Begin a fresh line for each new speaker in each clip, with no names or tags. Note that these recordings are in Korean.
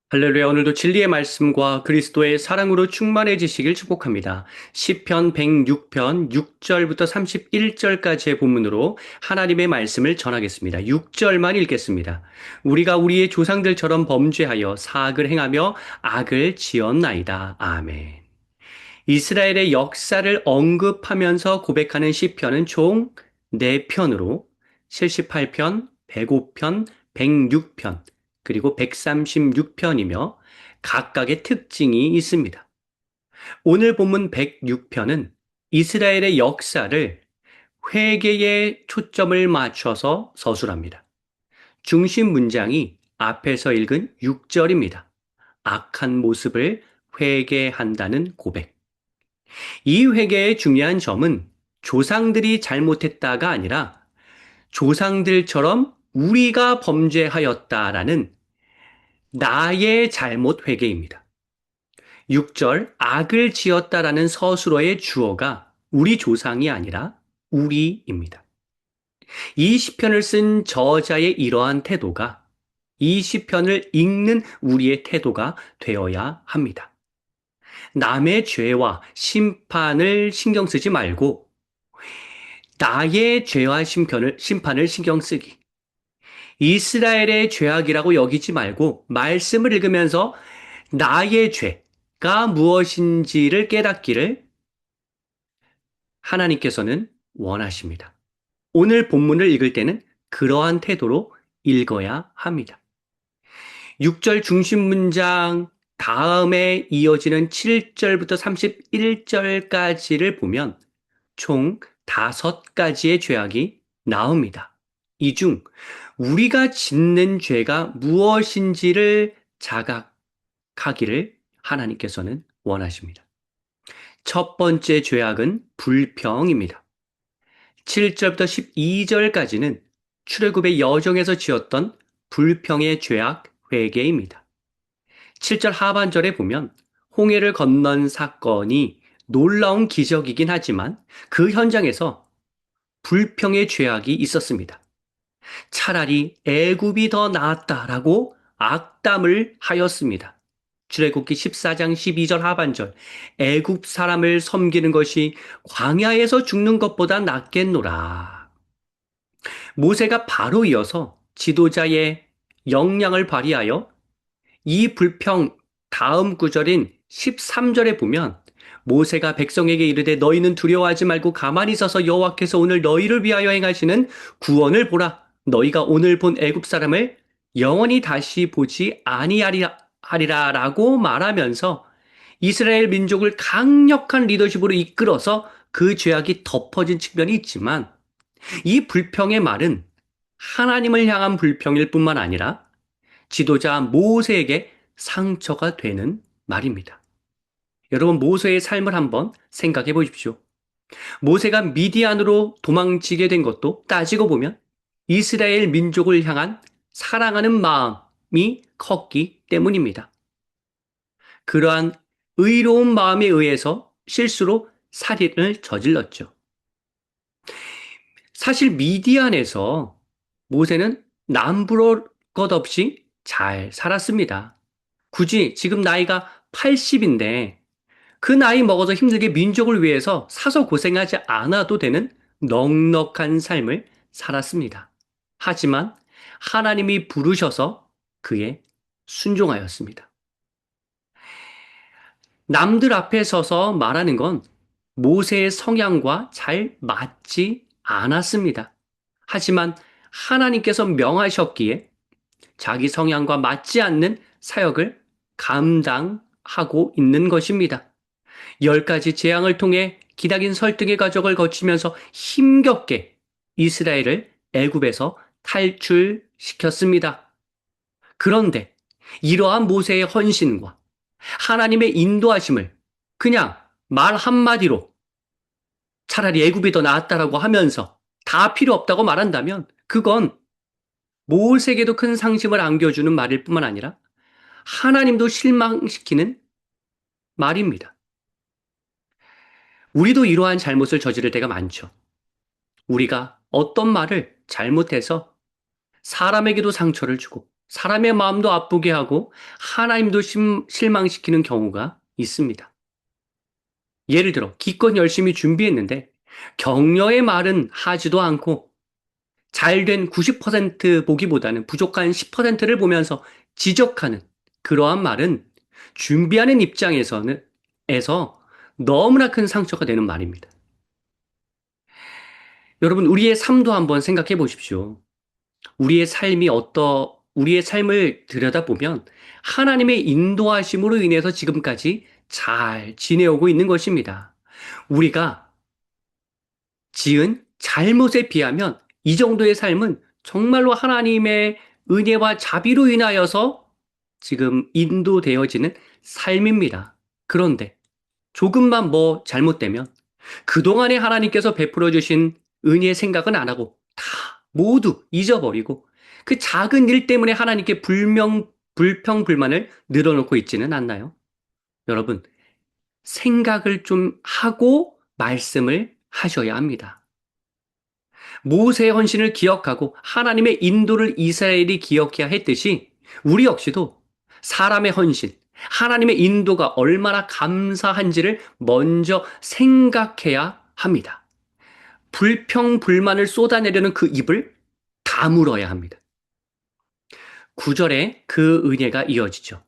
할렐루야, 오늘도 진리의 말씀과 그리스도의 사랑으로 충만해지시길 축복합니다. 시편 106편 6절부터 31절까지의 본문으로 하나님의 말씀을 전하겠습니다. 6절만 읽겠습니다. 우리가 우리의 조상들처럼 범죄하여 사악을 행하며 악을 지었나이다. 아멘. 이스라엘의 역사를 언급하면서 고백하는 시편은 총 4편으로 78편, 105편, 106편, 그리고 136편이며 각각의 특징이 있습니다. 오늘 본문 106편은 이스라엘의 역사를 회개에 초점을 맞춰서 서술합니다. 중심 문장이 앞에서 읽은 6절입니다. 악한 모습을 회개한다는 고백. 이 회개의 중요한 점은 조상들이 잘못했다가 아니라 조상들처럼 우리가 범죄하였다라는 나의 잘못 회개입니다. 6절 악을 지었다라는 서술어의 주어가 우리 조상이 아니라 우리입니다. 이 시편을 쓴 저자의 이러한 태도가 이 시편을 읽는 우리의 태도가 되어야 합니다. 남의 죄와 심판을 신경 쓰지 말고 나의 죄와 심판을 신경 쓰기. 이스라엘의 죄악이라고 여기지 말고 말씀을 읽으면서 나의 죄가 무엇인지를 깨닫기를 하나님께서는 원하십니다. 오늘 본문을 읽을 때는 그러한 태도로 읽어야 합니다. 6절 중심 문장 다음에 이어지는 7절부터 31절까지를 보면 총 5가지의 죄악이 나옵니다. 이 중 우리가 짓는 죄가 무엇인지를 자각하기를 하나님께서는 원하십니다. 첫 번째 죄악은 불평입니다. 7절부터 12절까지는 출애굽의 여정에서 지었던 불평의 죄악 회개입니다. 7절 하반절에 보면 홍해를 건넌 사건이 놀라운 기적이긴 하지만 그 현장에서 불평의 죄악이 있었습니다. 차라리 애굽이 더 나았다라고 악담을 하였습니다. 출애굽기 14장 12절 하반절 애굽 사람을 섬기는 것이 광야에서 죽는 것보다 낫겠노라. 모세가 바로 이어서 지도자의 역량을 발휘하여 이 불평 다음 구절인 13절에 보면 모세가 백성에게 이르되 너희는 두려워하지 말고 가만히 서서 여호와께서 오늘 너희를 위하여 행하시는 구원을 보라. 너희가 오늘 본 애굽 사람을 영원히 다시 보지 아니하리라라고 말하면서 이스라엘 민족을 강력한 리더십으로 이끌어서 그 죄악이 덮어진 측면이 있지만 이 불평의 말은 하나님을 향한 불평일 뿐만 아니라 지도자 모세에게 상처가 되는 말입니다. 여러분, 모세의 삶을 한번 생각해 보십시오. 모세가 미디안으로 도망치게 된 것도 따지고 보면 이스라엘 민족을 향한 사랑하는 마음이 컸기 때문입니다. 그러한 의로운 마음에 의해서 실수로 살인을 저질렀죠. 사실 미디안에서 모세는 남부러울 것 없이 잘 살았습니다. 굳이 지금 나이가 80인데 그 나이 먹어서 힘들게 민족을 위해서 사서 고생하지 않아도 되는 넉넉한 삶을 살았습니다. 하지만 하나님이 부르셔서 그에 순종하였습니다. 남들 앞에 서서 말하는 건 모세의 성향과 잘 맞지 않았습니다. 하지만 하나님께서 명하셨기에 자기 성향과 맞지 않는 사역을 감당하고 있는 것입니다. 10가지 재앙을 통해 기나긴 설득의 과정을 거치면서 힘겹게 이스라엘을 애굽에서 탈출시켰습니다. 그런데 이러한 모세의 헌신과 하나님의 인도하심을 그냥 말 한마디로 차라리 애굽이 더 나았다라고 하면서 다 필요 없다고 말한다면 그건 모세에게도 큰 상심을 안겨주는 말일 뿐만 아니라 하나님도 실망시키는 말입니다. 우리도 이러한 잘못을 저지를 때가 많죠. 우리가 어떤 말을 잘못해서 사람에게도 상처를 주고 사람의 마음도 아프게 하고 하나님도 실망시키는 경우가 있습니다. 예를 들어 기껏 열심히 준비했는데 격려의 말은 하지도 않고 잘된 90% 보기보다는 부족한 10%를 보면서 지적하는 그러한 말은 준비하는 입장에서 너무나 큰 상처가 되는 말입니다. 여러분, 우리의 삶도 한번 생각해 보십시오. 우리의 삶을 들여다보면 하나님의 인도하심으로 인해서 지금까지 잘 지내오고 있는 것입니다. 우리가 지은 잘못에 비하면 이 정도의 삶은 정말로 하나님의 은혜와 자비로 인하여서 지금 인도되어지는 삶입니다. 그런데 조금만 뭐 잘못되면 그동안에 하나님께서 베풀어 주신 은혜의 생각은 안 하고 다 모두 잊어버리고 그 작은 일 때문에 하나님께 불평불만을 늘어놓고 있지는 않나요? 여러분, 생각을 좀 하고 말씀을 하셔야 합니다. 모세의 헌신을 기억하고 하나님의 인도를 이스라엘이 기억해야 했듯이 우리 역시도 사람의 헌신, 하나님의 인도가 얼마나 감사한지를 먼저 생각해야 합니다. 불평불만을 쏟아내려는 그 입을 다물어야 합니다. 9절에 그 은혜가 이어지죠.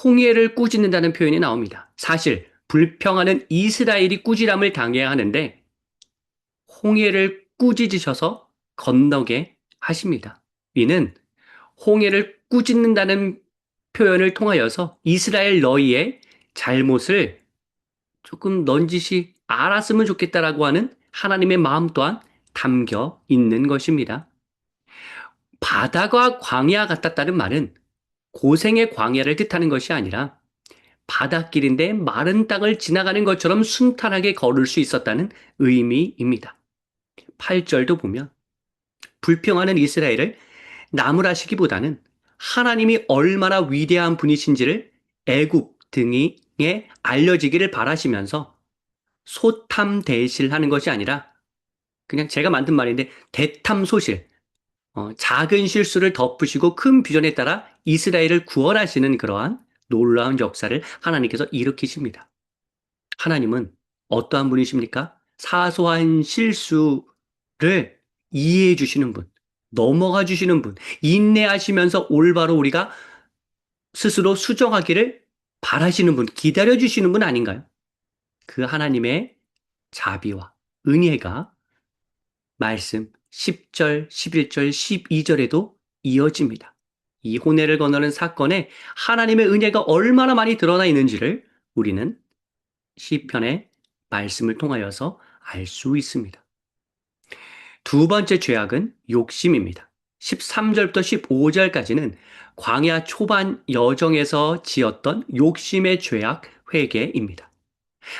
홍해를 꾸짖는다는 표현이 나옵니다. 사실 불평하는 이스라엘이 꾸지람을 당해야 하는데 홍해를 꾸짖으셔서 건너게 하십니다. 이는 홍해를 꾸짖는다는 표현을 통하여서 이스라엘 너희의 잘못을 조금 넌지시 알았으면 좋겠다라고 하는 하나님의 마음 또한 담겨 있는 것입니다. 바다가 광야 같았다는 말은 고생의 광야를 뜻하는 것이 아니라 바닷길인데 마른 땅을 지나가는 것처럼 순탄하게 걸을 수 있었다는 의미입니다. 8절도 보면 불평하는 이스라엘을 나무라시기보다는 하나님이 얼마나 위대한 분이신지를 애굽 등에 알려지기를 바라시면서 소탐대실하는 것이 아니라 그냥 제가 만든 말인데 대탐소실, 작은 실수를 덮으시고 큰 비전에 따라 이스라엘을 구원하시는 그러한 놀라운 역사를 하나님께서 일으키십니다. 하나님은 어떠한 분이십니까? 사소한 실수를 이해해 주시는 분, 넘어가 주시는 분, 인내하시면서 올바로 우리가 스스로 수정하기를 바라시는 분, 기다려 주시는 분 아닌가요? 그 하나님의 자비와 은혜가 말씀 10절, 11절, 12절에도 이어집니다. 이 혼애를 건너는 사건에 하나님의 은혜가 얼마나 많이 드러나 있는지를 우리는 시편의 말씀을 통하여서 알 수 있습니다. 두 번째 죄악은 욕심입니다. 13절부터 15절까지는 광야 초반 여정에서 지었던 욕심의 죄악 회개입니다.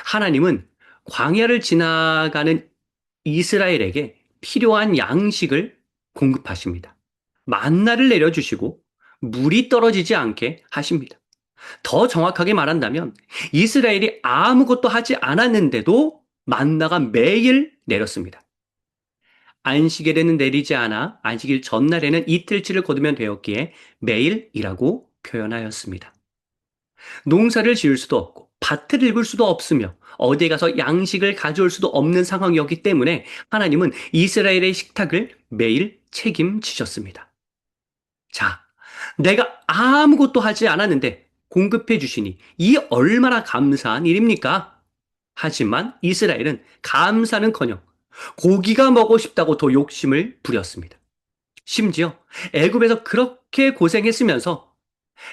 하나님은 광야를 지나가는 이스라엘에게 필요한 양식을 공급하십니다. 만나를 내려주시고 물이 떨어지지 않게 하십니다. 더 정확하게 말한다면 이스라엘이 아무것도 하지 않았는데도 만나가 매일 내렸습니다. 안식일에는 내리지 않아 안식일 전날에는 이틀치를 거두면 되었기에 매일 이라고 표현하였습니다. 농사를 지을 수도 없고 밭을 읽을 수도 없으며 어디에 가서 양식을 가져올 수도 없는 상황이었기 때문에 하나님은 이스라엘의 식탁을 매일 책임지셨습니다. 자, 내가 아무것도 하지 않았는데 공급해 주시니 이 얼마나 감사한 일입니까? 하지만 이스라엘은 감사는커녕 고기가 먹고 싶다고 더 욕심을 부렸습니다. 심지어 애굽에서 그렇게 고생했으면서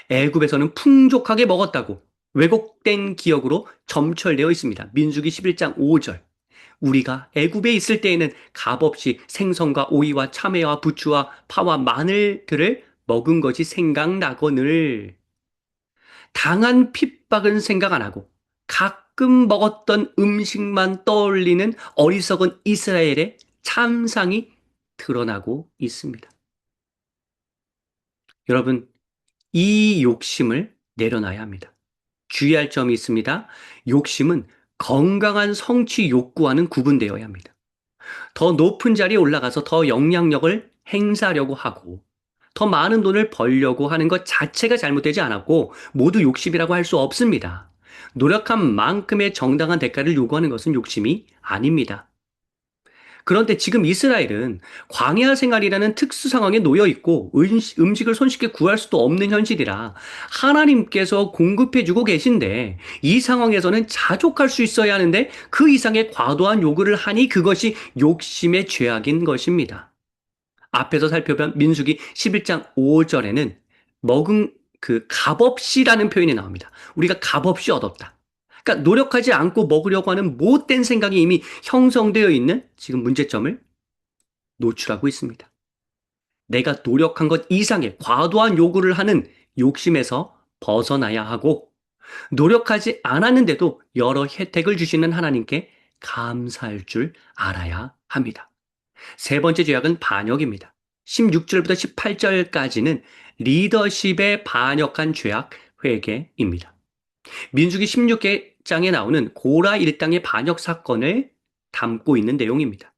애굽에서는 풍족하게 먹었다고 왜곡된 기억으로 점철되어 있습니다. 민수기 11장 5절. 우리가 애굽에 있을 때에는 값없이 생선과 오이와 참외와 부추와 파와 마늘들을 먹은 것이 생각나거늘 당한 핍박은 생각 안 하고 가끔 먹었던 음식만 떠올리는 어리석은 이스라엘의 참상이 드러나고 있습니다. 여러분, 이 욕심을 내려놔야 합니다. 주의할 점이 있습니다. 욕심은 건강한 성취 욕구와는 구분되어야 합니다. 더 높은 자리에 올라가서 더 영향력을 행사하려고 하고 더 많은 돈을 벌려고 하는 것 자체가 잘못되지 않았고 모두 욕심이라고 할 수 없습니다. 노력한 만큼의 정당한 대가를 요구하는 것은 욕심이 아닙니다. 그런데 지금 이스라엘은 광야 생활이라는 특수 상황에 놓여 있고 음식을 손쉽게 구할 수도 없는 현실이라 하나님께서 공급해주고 계신데 이 상황에서는 자족할 수 있어야 하는데 그 이상의 과도한 요구를 하니 그것이 욕심의 죄악인 것입니다. 앞에서 살펴본 민수기 11장 5절에는 먹은 그 값없이라는 표현이 나옵니다. 우리가 값없이 얻었다. 그러니까 노력하지 않고 먹으려고 하는 못된 생각이 이미 형성되어 있는 지금 문제점을 노출하고 있습니다. 내가 노력한 것 이상의 과도한 요구를 하는 욕심에서 벗어나야 하고 노력하지 않았는데도 여러 혜택을 주시는 하나님께 감사할 줄 알아야 합니다. 세 번째 죄악은 반역입니다. 16절부터 18절까지는 리더십에 반역한 죄악 회개입니다. 민수기 16장에 나오는 고라 일당의 반역 사건을 담고 있는 내용입니다.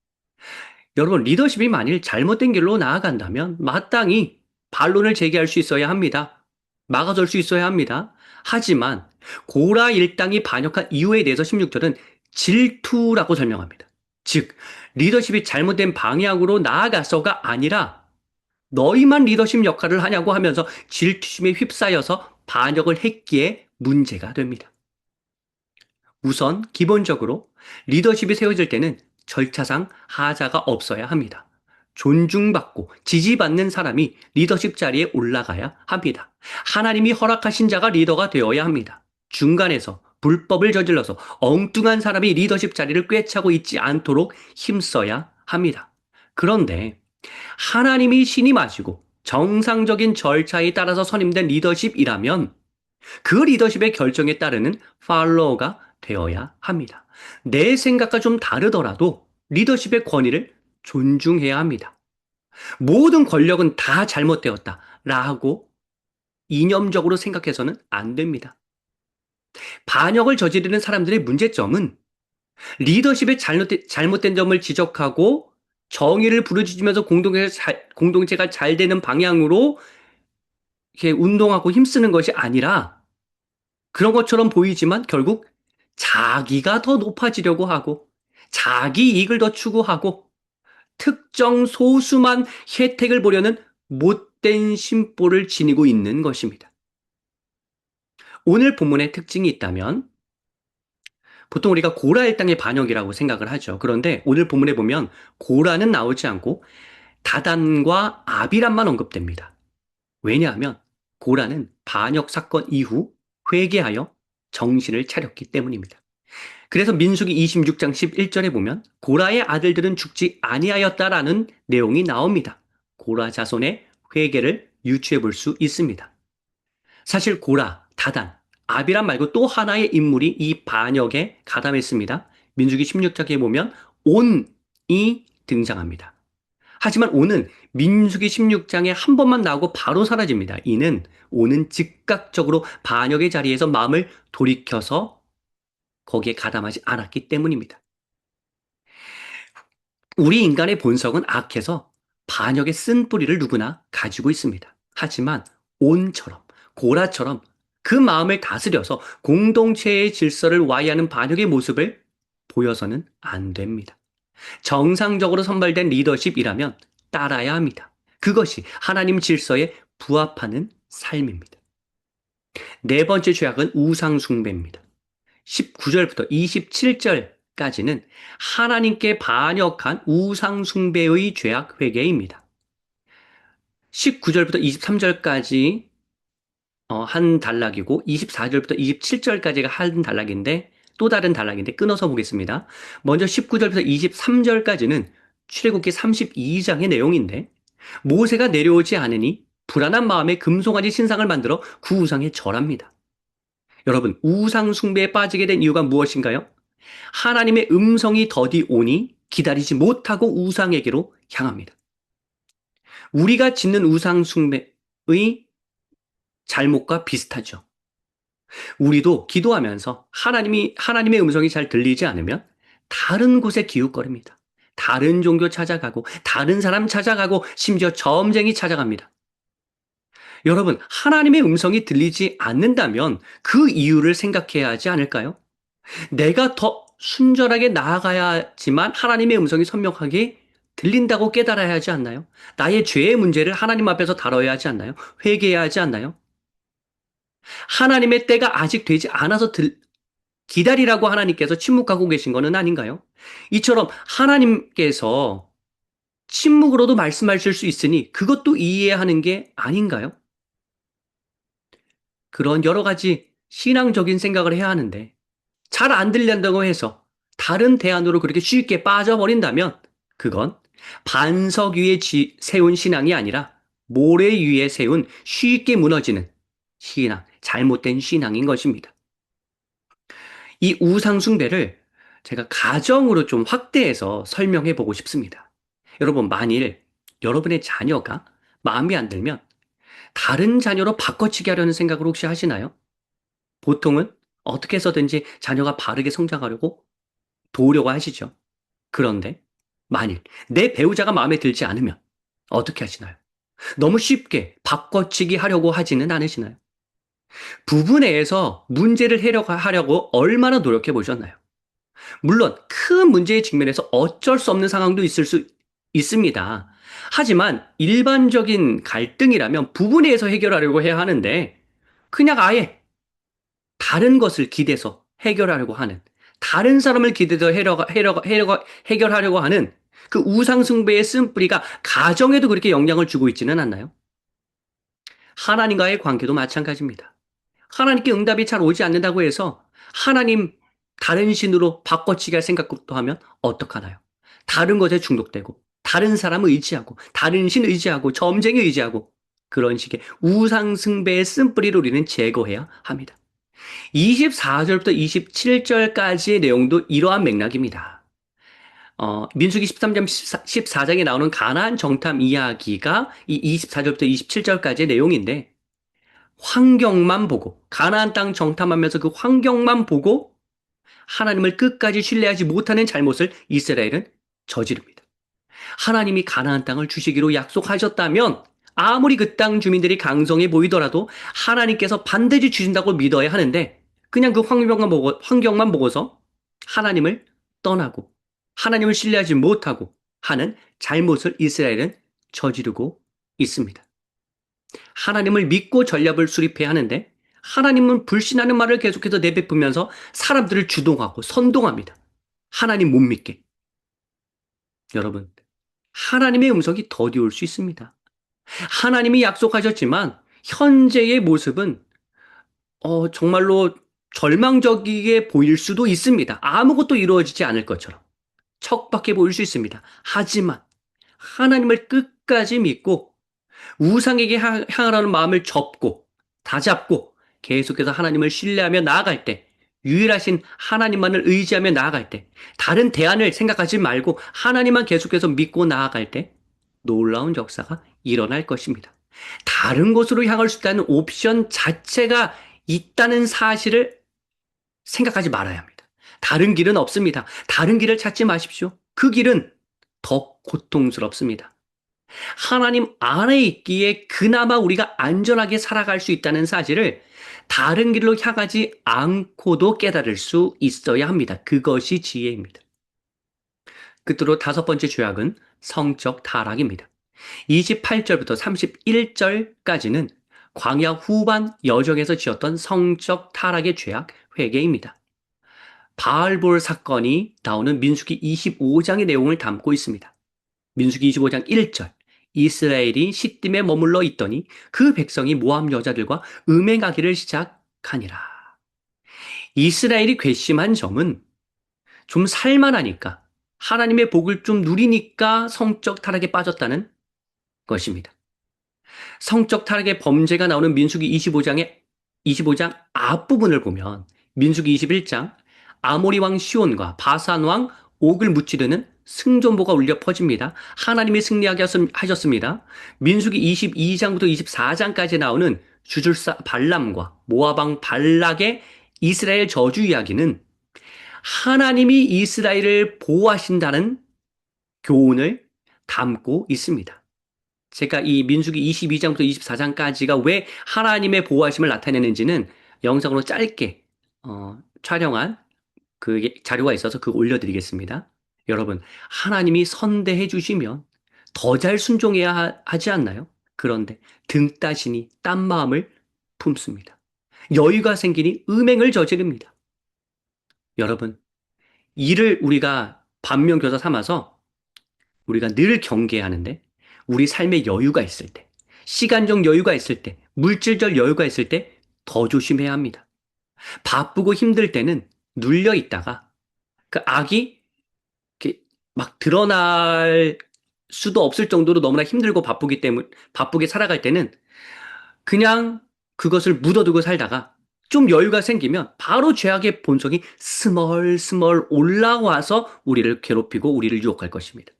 여러분, 리더십이 만일 잘못된 길로 나아간다면 마땅히 반론을 제기할 수 있어야 합니다. 막아설 수 있어야 합니다. 하지만 고라 일당이 반역한 이유에 대해서 16절은 질투라고 설명합니다. 즉, 리더십이 잘못된 방향으로 나아가서가 아니라 너희만 리더십 역할을 하냐고 하면서 질투심에 휩싸여서 반역을 했기에 문제가 됩니다. 우선 기본적으로 리더십이 세워질 때는 절차상 하자가 없어야 합니다. 존중받고 지지받는 사람이 리더십 자리에 올라가야 합니다. 하나님이 허락하신 자가 리더가 되어야 합니다. 중간에서 불법을 저질러서 엉뚱한 사람이 리더십 자리를 꿰차고 있지 않도록 힘써야 합니다. 그런데 하나님이 신임하시고 정상적인 절차에 따라서 선임된 리더십이라면 그 리더십의 결정에 따르는 팔로워가 되어야 합니다. 내 생각과 좀 다르더라도 리더십의 권위를 존중해야 합니다. 모든 권력은 다 잘못되었다라고 이념적으로 생각해서는 안 됩니다. 반역을 저지르는 사람들의 문제점은 리더십의 잘못된 점을 지적하고 정의를 부르짖으면서 공동체가 잘 되는 방향으로 이렇게 운동하고 힘쓰는 것이 아니라 그런 것처럼 보이지만 결국 자기가 더 높아지려고 하고 자기 이익을 더 추구하고 특정 소수만 혜택을 보려는 못된 심보를 지니고 있는 것입니다. 오늘 본문의 특징이 있다면 보통 우리가 고라 일당의 반역이라고 생각을 하죠. 그런데 오늘 본문에 보면 고라는 나오지 않고 다단과 아비람만 언급됩니다. 왜냐하면 고라는 반역 사건 이후 회개하여 정신을 차렸기 때문입니다. 그래서 민수기 26장 11절에 보면 고라의 아들들은 죽지 아니하였다라는 내용이 나옵니다. 고라 자손의 회개를 유추해 볼 수 있습니다. 사실 고라, 다단, 아비람 말고 또 하나의 인물이 이 반역에 가담했습니다. 민수기 16장에 보면 온이 등장합니다. 하지만 온은 민수기 16장에 한 번만 나오고 바로 사라집니다. 이는 온은 즉각적으로 반역의 자리에서 마음을 돌이켜서 거기에 가담하지 않았기 때문입니다. 우리 인간의 본성은 악해서 반역의 쓴 뿌리를 누구나 가지고 있습니다. 하지만 온처럼 고라처럼 그 마음을 다스려서 공동체의 질서를 와해하는 반역의 모습을 보여서는 안 됩니다. 정상적으로 선발된 리더십이라면 따라야 합니다. 그것이 하나님 질서에 부합하는 삶입니다. 네 번째 죄악은 우상숭배입니다. 19절부터 27절까지는 하나님께 반역한 우상숭배의 죄악 회개입니다. 19절부터 23절까지 한 단락이고 24절부터 27절까지가 한 단락인데 또 다른 단락인데 끊어서 보겠습니다. 먼저 19절부터 23절까지는 출애굽기 32장의 내용인데 모세가 내려오지 않으니 불안한 마음에 금송아지 신상을 만들어 그 우상에 절합니다. 여러분, 우상 숭배에 빠지게 된 이유가 무엇인가요? 하나님의 음성이 더디 오니 기다리지 못하고 우상에게로 향합니다. 우리가 짓는 우상 숭배의 잘못과 비슷하죠. 우리도 기도하면서 하나님의 음성이 잘 들리지 않으면 다른 곳에 기웃거립니다. 다른 종교 찾아가고, 다른 사람 찾아가고, 심지어 점쟁이 찾아갑니다. 여러분, 하나님의 음성이 들리지 않는다면 그 이유를 생각해야 하지 않을까요? 내가 더 순전하게 나아가야지만 하나님의 음성이 선명하게 들린다고 깨달아야 하지 않나요? 나의 죄의 문제를 하나님 앞에서 다뤄야 하지 않나요? 회개해야 하지 않나요? 하나님의 때가 아직 되지 않아서 기다리라고 하나님께서 침묵하고 계신 것은 아닌가요? 이처럼 하나님께서 침묵으로도 말씀하실 수 있으니 그것도 이해하는 게 아닌가요? 그런 여러 가지 신앙적인 생각을 해야 하는데 잘 안 들린다고 해서 다른 대안으로 그렇게 쉽게 빠져버린다면 그건 반석 위에 세운 신앙이 아니라 모래 위에 세운 쉽게 무너지는 신앙, 잘못된 신앙인 것입니다. 이 우상숭배를 제가 가정으로 좀 확대해서 설명해 보고 싶습니다. 여러분, 만일 여러분의 자녀가 마음에 안 들면 다른 자녀로 바꿔치기 하려는 생각을 혹시 하시나요? 보통은 어떻게 해서든지 자녀가 바르게 성장하려고 도우려고 하시죠. 그런데 만일 내 배우자가 마음에 들지 않으면 어떻게 하시나요? 너무 쉽게 바꿔치기 하려고 하지는 않으시나요? 부부 내에서 문제를 하려고 얼마나 노력해 보셨나요? 물론 큰 문제에 직면해서 어쩔 수 없는 상황도 있을 수 있습니다. 하지만 일반적인 갈등이라면 부부 내에서 해결하려고 해야 하는데 그냥 아예 다른 것을 기대서 해결하려고 하는, 다른 사람을 기대서 해결하려고 하는 그 우상숭배의 쓴뿌리가 가정에도 그렇게 영향을 주고 있지는 않나요? 하나님과의 관계도 마찬가지입니다. 하나님께 응답이 잘 오지 않는다고 해서 하나님 다른 신으로 바꿔치기 할 생각도 하면 어떡하나요? 다른 것에 중독되고, 다른 사람 의지하고, 다른 신 의지하고, 점쟁이 의지하고, 그런 식의 우상숭배의 쓴뿌리를 우리는 제거해야 합니다. 24절부터 27절까지의 내용도 이러한 맥락입니다. 민수기 13장 14장에 나오는 가나안 정탐 이야기가 이 24절부터 27절까지의 내용인데 환경만 보고 가나안 땅 정탐하면서 그 환경만 보고 하나님을 끝까지 신뢰하지 못하는 잘못을 이스라엘은 저지릅니다. 하나님이 가나안 땅을 주시기로 약속하셨다면 아무리 그 땅 주민들이 강성해 보이더라도 하나님께서 반드시 주신다고 믿어야 하는데 그냥 그 환경만 보고서 하나님을 떠나고 하나님을 신뢰하지 못하고 하는 잘못을 이스라엘은 저지르고 있습니다. 하나님을 믿고 전략을 수립해야 하는데 하나님은 불신하는 말을 계속해서 내뱉으면서 사람들을 주동하고 선동합니다. 하나님 못 믿게. 여러분, 하나님의 음성이 더디 올 수 있습니다. 하나님이 약속하셨지만 현재의 모습은 정말로 절망적이게 보일 수도 있습니다. 아무것도 이루어지지 않을 것처럼 척박해 보일 수 있습니다. 하지만 하나님을 끝까지 믿고 우상에게 향하라는 마음을 접고 다잡고 계속해서 하나님을 신뢰하며 나아갈 때 유일하신 하나님만을 의지하며 나아갈 때 다른 대안을 생각하지 말고 하나님만 계속해서 믿고 나아갈 때 놀라운 역사가 일어날 것입니다. 다른 곳으로 향할 수 있다는 옵션 자체가 있다는 사실을 생각하지 말아야 합니다. 다른 길은 없습니다. 다른 길을 찾지 마십시오. 그 길은 더 고통스럽습니다. 하나님 안에 있기에 그나마 우리가 안전하게 살아갈 수 있다는 사실을 다른 길로 향하지 않고도 깨달을 수 있어야 합니다. 그것이 지혜입니다. 끝으로 다섯 번째 죄악은 성적 타락입니다. 28절부터 31절까지는 광야 후반 여정에서 지었던 성적 타락의 죄악 회개입니다. 바알볼 사건이 나오는 민수기 25장의 내용을 담고 있습니다. 민수기 25장 1절 이스라엘이 시딤에 머물러 있더니 그 백성이 모압 여자들과 음행하기를 시작하니라. 이스라엘이 괘씸한 점은 좀 살만하니까 하나님의 복을 좀 누리니까 성적 타락에 빠졌다는 것입니다. 성적 타락의 범죄가 나오는 민수기 25장 앞부분을 보면 민수기 21장 아모리 왕 시온과 바산 왕 옥을 무찌르는 승전보가 울려 퍼집니다. 하나님이 승리하게 하셨습니다. 민수기 22장부터 24장까지 나오는 주술사 발람과 모압 왕 발락의 이스라엘 저주 이야기는 하나님이 이스라엘을 보호하신다는 교훈을 담고 있습니다. 제가 이 민수기 22장부터 24장까지가 왜 하나님의 보호하심을 나타내는지는 영상으로 짧게 촬영한 그 자료가 있어서 그거 올려드리겠습니다. 여러분, 하나님이 선대해 주시면 더 잘 순종해야 하지 않나요? 그런데 등 따시니 딴 마음을 품습니다. 여유가 생기니 음행을 저지릅니다. 여러분, 이를 우리가 반면교사 삼아서 우리가 늘 경계하는데 우리 삶에 여유가 있을 때, 시간적 여유가 있을 때, 물질적 여유가 있을 때 더 조심해야 합니다. 바쁘고 힘들 때는 눌려 있다가 그 악이 이렇게 막 드러날 수도 없을 정도로 너무나 힘들고 바쁘게 살아갈 때는 그냥 그것을 묻어두고 살다가 좀 여유가 생기면 바로 죄악의 본성이 스멀스멀 올라와서 우리를 괴롭히고 우리를 유혹할 것입니다.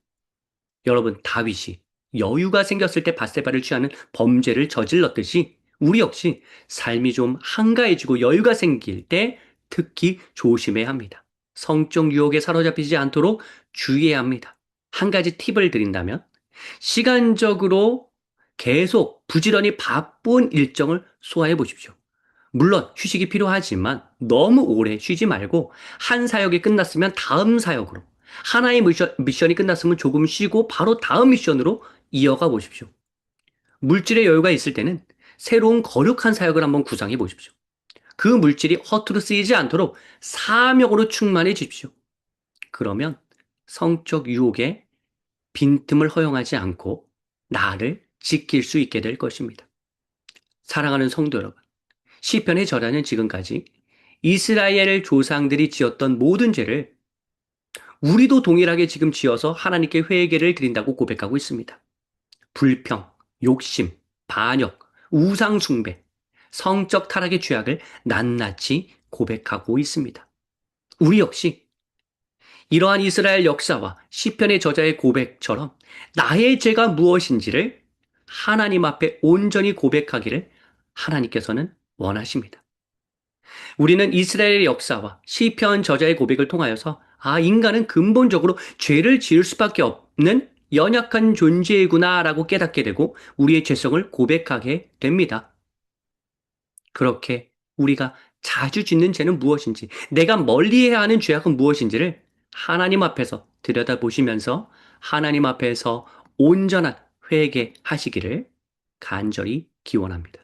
여러분, 다윗이 여유가 생겼을 때 밧세바를 취하는 범죄를 저질렀듯이 우리 역시 삶이 좀 한가해지고 여유가 생길 때 특히 조심해야 합니다. 성적 유혹에 사로잡히지 않도록 주의해야 합니다. 한 가지 팁을 드린다면 시간적으로 계속 부지런히 바쁜 일정을 소화해 보십시오. 물론 휴식이 필요하지만 너무 오래 쉬지 말고 한 사역이 끝났으면 다음 사역으로 하나의 미션이 끝났으면 조금 쉬고 바로 다음 미션으로 이어가 보십시오. 물질의 여유가 있을 때는 새로운 거룩한 사역을 한번 구상해 보십시오. 그 물질이 허투루 쓰이지 않도록 사명으로 충만해 주십시오. 그러면 성적 유혹에 빈틈을 허용하지 않고 나를 지킬 수 있게 될 것입니다. 사랑하는 성도 여러분, 시편의 저자는 지금까지 이스라엘 조상들이 지었던 모든 죄를 우리도 동일하게 지금 지어서 하나님께 회개를 드린다고 고백하고 있습니다. 불평, 욕심, 반역, 우상숭배, 성적 타락의 죄악을 낱낱이 고백하고 있습니다. 우리 역시 이러한 이스라엘 역사와 시편의 저자의 고백처럼 나의 죄가 무엇인지를 하나님 앞에 온전히 고백하기를 하나님께서는 원하십니다. 우리는 이스라엘의 역사와 시편 저자의 고백을 통하여서 인간은 근본적으로 죄를 지을 수밖에 없는 연약한 존재이구나라고 깨닫게 되고 우리의 죄성을 고백하게 됩니다. 그렇게 우리가 자주 짓는 죄는 무엇인지, 내가 멀리해야 하는 죄악은 무엇인지를 하나님 앞에서 들여다보시면서 하나님 앞에서 온전한 회개하시기를 간절히 기원합니다.